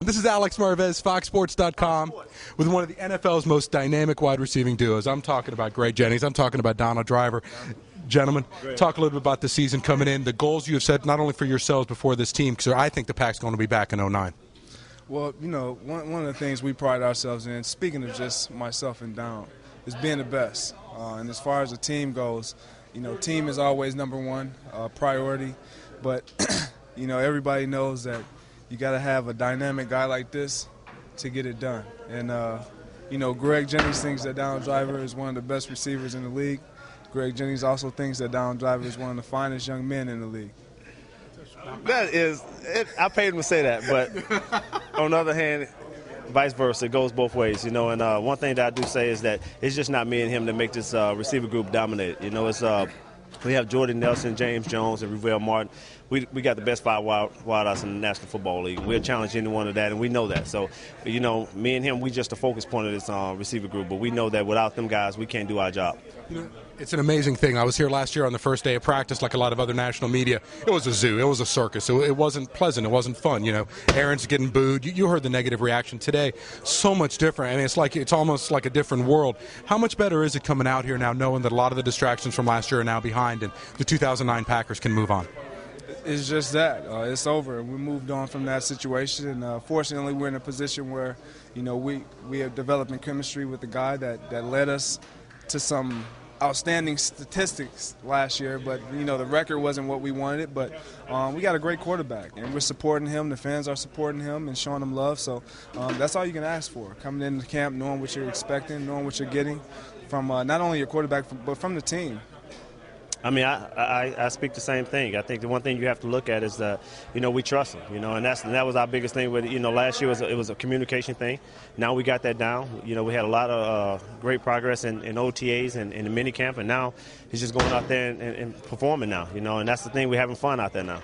This is Alex Marvez, FoxSports.com, with one of the NFL's most dynamic wide receiving duos. I'm talking about Gregg Jennings. I'm talking about Donald Driver. Gentlemen, talk a little bit about the season coming in, the goals you have set not only for yourselves but for this team, because I think the Pack's going to be back in 09. Well, you know, one of the things we pride ourselves in, speaking of just myself and Don, is being the best. And as far as the team goes, you know, team is always number one priority. But, you know, everybody knows that you got to have a dynamic guy like this to get it done. And, you know, Gregg Jennings thinks that Donald Driver is one of the best receivers in the league. Gregg Jennings also thinks that Donald Driver is one of the finest young men in the league. That is, I paid him to say that, but on the other hand, vice versa, it goes both ways, you know. And one thing that I do say is that it's just not me and him that make this receiver group dominate. You know, it's we have Jordan Nelson, James Jones, and Revell Martin. We got the best 5 wideouts in the National Football League. We'll challenge anyone of that, and we know that. So, you know, me and him, we just the focus point of this receiver group. But we know that without them guys, we can't do our job. You know, it's an amazing thing. I was here last year on the first day of practice, like a lot of other national media. It was a zoo. It was a circus. It wasn't pleasant. It wasn't fun. You know, Aaron's getting booed. You heard the negative reaction today. So much different. I mean, it's almost like a different world. How much better is it coming out here now, knowing that a lot of the distractions from last year are now behind, and the 2009 Packers can move on? It's just that. It's over. We moved on from that situation, and fortunately we're in a position where, you know, we have developing chemistry with the guy that led us to some outstanding statistics last year, but, you know, the record wasn't what we wanted it, but we got a great quarterback, and we're supporting him. The fans are supporting him and showing him love, so that's all you can ask for. Coming into camp, knowing what you're expecting, knowing what you're getting from not only your quarterback, but from the team. I mean, I speak the same thing. I think the one thing you have to look at is that, you know, we trust him, you know, and that was our biggest thing with, you know, last year it was a communication thing. Now we got that down. You know, we had a lot of great progress in OTAs and in the mini camp, and now he's just going out there and performing now, you know, and that's the thing. We're having fun out there now.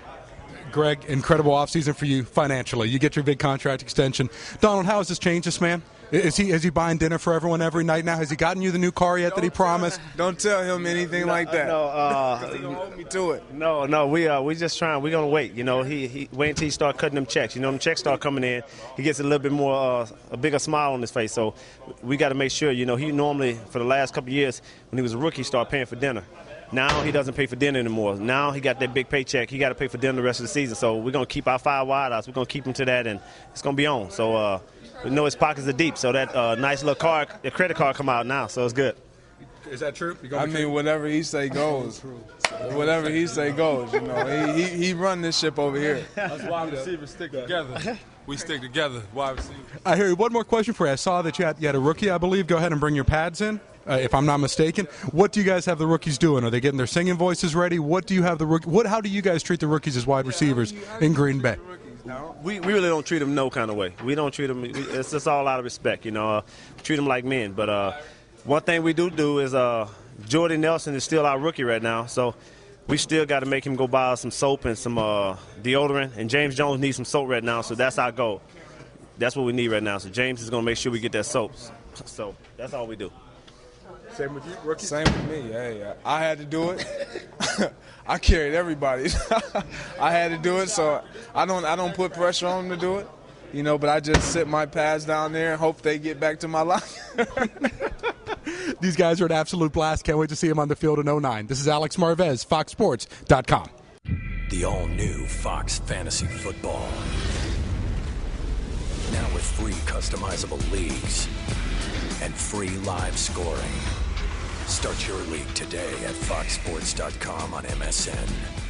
Gregg, incredible offseason for you financially. You get your big contract extension. Donald, how has this changed this man? Is he buying dinner for everyone every night now? Has he gotten you the new car yet that he promised? Don't tell him anything like that. No, he gonna hold me to it. No, we just trying. We're gonna wait. You know, he wait until he start cutting them checks. You know, them checks start coming in. He gets a little bit more, a bigger smile on his face. So we got to make sure. You know, he normally for the last couple of years when he was a rookie, started paying for dinner. Now he doesn't pay for dinner anymore. Now he got that big paycheck. He got to pay for dinner the rest of the season. So we're gonna keep our 5 wideouts. We're gonna keep him to that, and it's gonna be on. So. We know his pockets are deep, so that nice little card, the credit card come out now, so it's good. Is that true? I mean, whatever he say goes. Whatever he say goes, you know. He run this ship over here. Us wide receivers stick together. We stick together, wide receivers. I hear you. One more question for you. I saw that you had a rookie, I believe. Go ahead and bring your pads in, if I'm not mistaken. What do you guys have the rookies doing? Are they getting their singing voices ready? What do you have how do you guys treat the rookies as wide receivers in Green Bay? We really don't treat them no kind of way. We don't treat them. It's just all out of respect, you know. We treat them like men. But one thing we do is Jordan Nelson is still our rookie right now, so we still got to make him go buy some soap and some deodorant. And James Jones needs some soap right now, so that's our goal. That's what we need right now. So James is going to make sure we get that soap. So that's all we do. Same with you, rookie? Same with me. Hey, I had to do it. I carried everybody. I had to do it, so I don't put pressure on them to do it, you know. But I just sit my pads down there and hope they get back to my locker. These guys are an absolute blast. Can't wait to see them on the field in 09. This is Alex Marvez, FoxSports.com. The all-new Fox Fantasy Football. Now with free customizable leagues and free live scoring. Start your league today at foxsports.com on MSN.